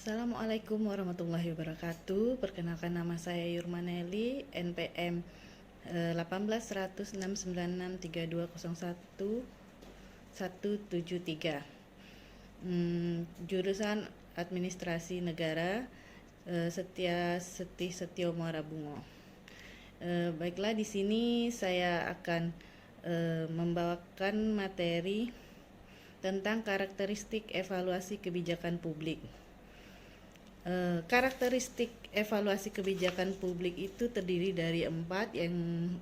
Assalamualaikum warahmatullahi wabarakatuh. Perkenalkan, nama saya Yurmaneli, NPM 18.196963201 jurusan Administrasi Negara, Setio Muara Bungo. Baiklah, di sini saya akan membawakan materi tentang karakteristik evaluasi kebijakan publik. Karakteristik evaluasi kebijakan publik itu terdiri dari 4,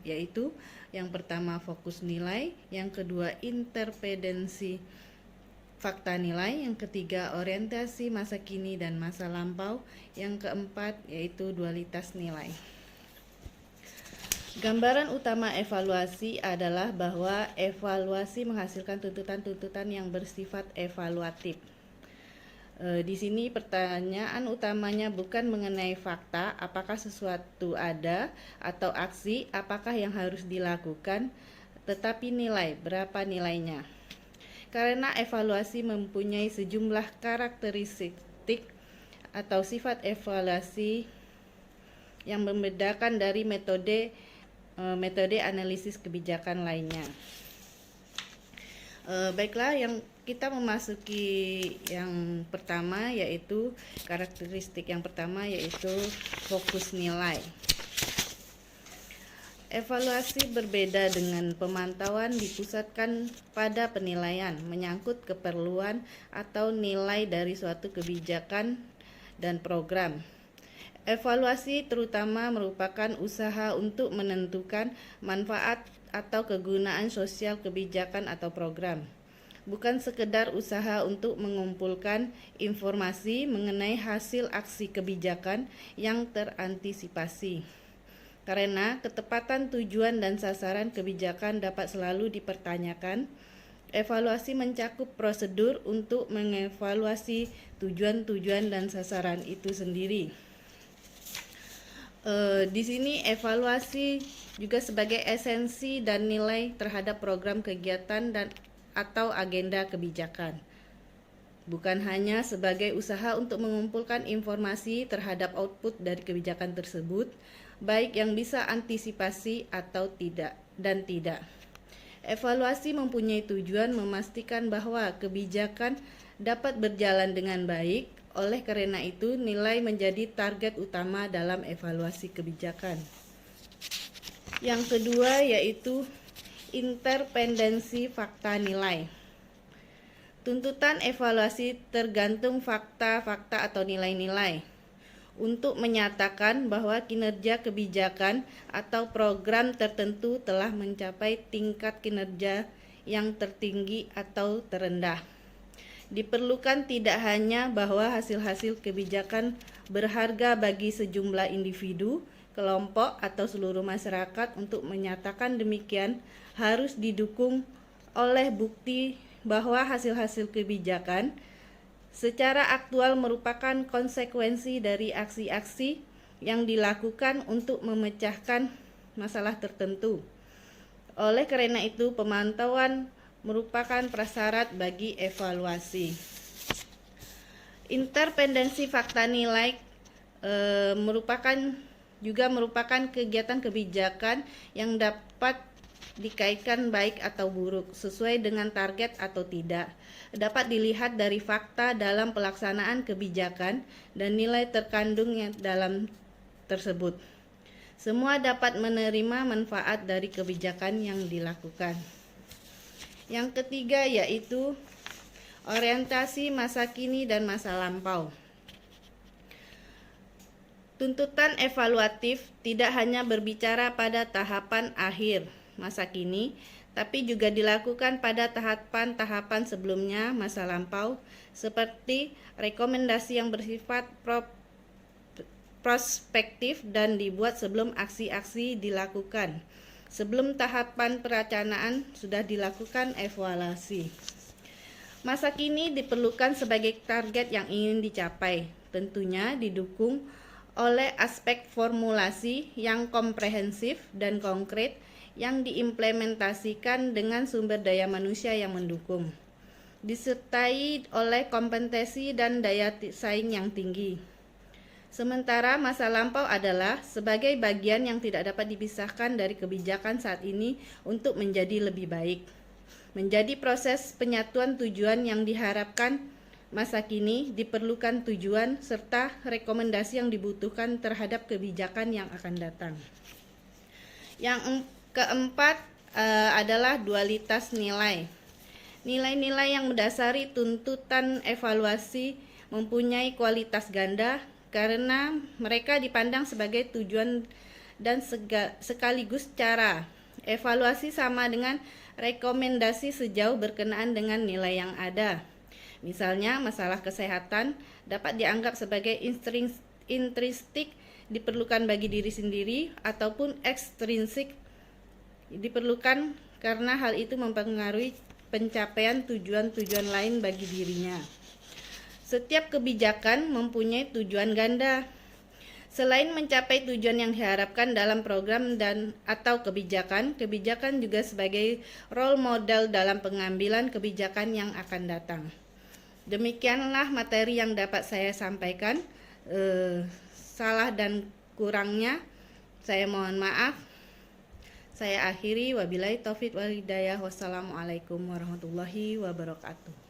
yaitu yang pertama fokus nilai, yang kedua interpendensi fakta nilai, yang ketiga orientasi masa kini dan masa lampau, yang keempat yaitu dualitas nilai. Gambaran utama evaluasi adalah bahwa evaluasi menghasilkan tuntutan-tuntutan yang bersifat evaluatif. Di sini pertanyaan utamanya bukan mengenai fakta, apakah sesuatu ada, atau aksi, apakah yang harus dilakukan, tetapi nilai, berapa nilainya. Karena evaluasi mempunyai sejumlah karakteristik atau sifat evaluasi yang membedakan dari metode analisis kebijakan lainnya. Baiklah, yang kita memasuki yang pertama, yaitu karakteristik yang pertama, yaitu fokus nilai. Evaluasi berbeda dengan pemantauan, dipusatkan pada penilaian menyangkut keperluan atau nilai dari suatu kebijakan dan program. Evaluasi terutama merupakan usaha untuk menentukan manfaat atau kegunaan sosial kebijakan atau program, bukan sekedar usaha untuk mengumpulkan informasi mengenai hasil aksi kebijakan yang terantisipasi. Karena ketepatan tujuan dan sasaran kebijakan dapat selalu dipertanyakan, evaluasi mencakup prosedur untuk mengevaluasi tujuan-tujuan dan sasaran itu sendiri. Di sini evaluasi juga sebagai esensi dan nilai terhadap program kegiatan dan atau agenda kebijakan, bukan hanya sebagai usaha untuk mengumpulkan informasi terhadap output dari kebijakan tersebut, baik yang bisa antisipasi atau tidak. Evaluasi mempunyai tujuan memastikan bahwa kebijakan dapat berjalan dengan baik. Oleh karena itu, nilai menjadi target utama dalam evaluasi kebijakan. Yang kedua yaitu interpendensi fakta nilai. Tuntutan evaluasi tergantung fakta-fakta atau nilai-nilai untuk menyatakan bahwa kinerja kebijakan atau program tertentu telah mencapai tingkat kinerja yang tertinggi atau terendah. Diperlukan tidak hanya bahwa hasil-hasil kebijakan berharga bagi sejumlah individu, kelompok, atau seluruh masyarakat. Untuk menyatakan demikian harus didukung oleh bukti bahwa hasil-hasil kebijakan secara aktual merupakan konsekuensi dari aksi-aksi yang dilakukan untuk memecahkan masalah tertentu. Oleh karena itu, pemantauan merupakan prasyarat bagi evaluasi. Interpendensi fakta nilai merupakan kegiatan kebijakan yang dapat dikaitkan baik atau buruk, sesuai dengan target atau tidak. Dapat dilihat dari fakta dalam pelaksanaan kebijakan dan nilai terkandung yang dalam tersebut. Semua dapat menerima manfaat dari kebijakan yang dilakukan. Yang ketiga yaitu orientasi masa kini dan masa lampau. Tuntutan evaluatif tidak hanya berbicara pada tahapan akhir masa kini, tapi juga dilakukan pada tahapan-tahapan sebelumnya masa lampau, seperti rekomendasi yang bersifat prospektif dan dibuat sebelum aksi-aksi dilakukan. Sebelum tahapan perencanaan sudah dilakukan evaluasi. Masa kini diperlukan sebagai target yang ingin dicapai, tentunya didukung oleh aspek formulasi yang komprehensif dan konkret yang diimplementasikan dengan sumber daya manusia yang mendukung. disertai oleh kompetensi dan daya saing yang tinggi. Sementara masa lampau adalah sebagai bagian yang tidak dapat dipisahkan dari kebijakan saat ini untuk menjadi lebih baik. Menjadi proses penyatuan tujuan yang diharapkan masa kini, diperlukan tujuan serta rekomendasi yang dibutuhkan terhadap kebijakan yang akan datang. Yang keempat adalah dualitas nilai. Nilai-nilai yang mendasari tuntutan evaluasi mempunyai kualitas ganda karena mereka dipandang sebagai tujuan dan sekaligus cara. Evaluasi sama dengan rekomendasi sejauh berkenaan dengan nilai yang ada. Misalnya, masalah kesehatan dapat dianggap sebagai intrinsik diperlukan bagi diri sendiri ataupun ekstrinsik diperlukan karena hal itu mempengaruhi pencapaian tujuan-tujuan lain bagi dirinya. Setiap kebijakan mempunyai tujuan ganda. Selain mencapai tujuan yang diharapkan dalam program dan atau kebijakan, kebijakan juga sebagai role model dalam pengambilan kebijakan yang akan datang. Demikianlah materi yang dapat saya sampaikan. Salah dan kurangnya saya mohon maaf. Saya akhiri, wabillahi taufik wal hidayah. Wassalamualaikum warahmatullahi wabarakatuh.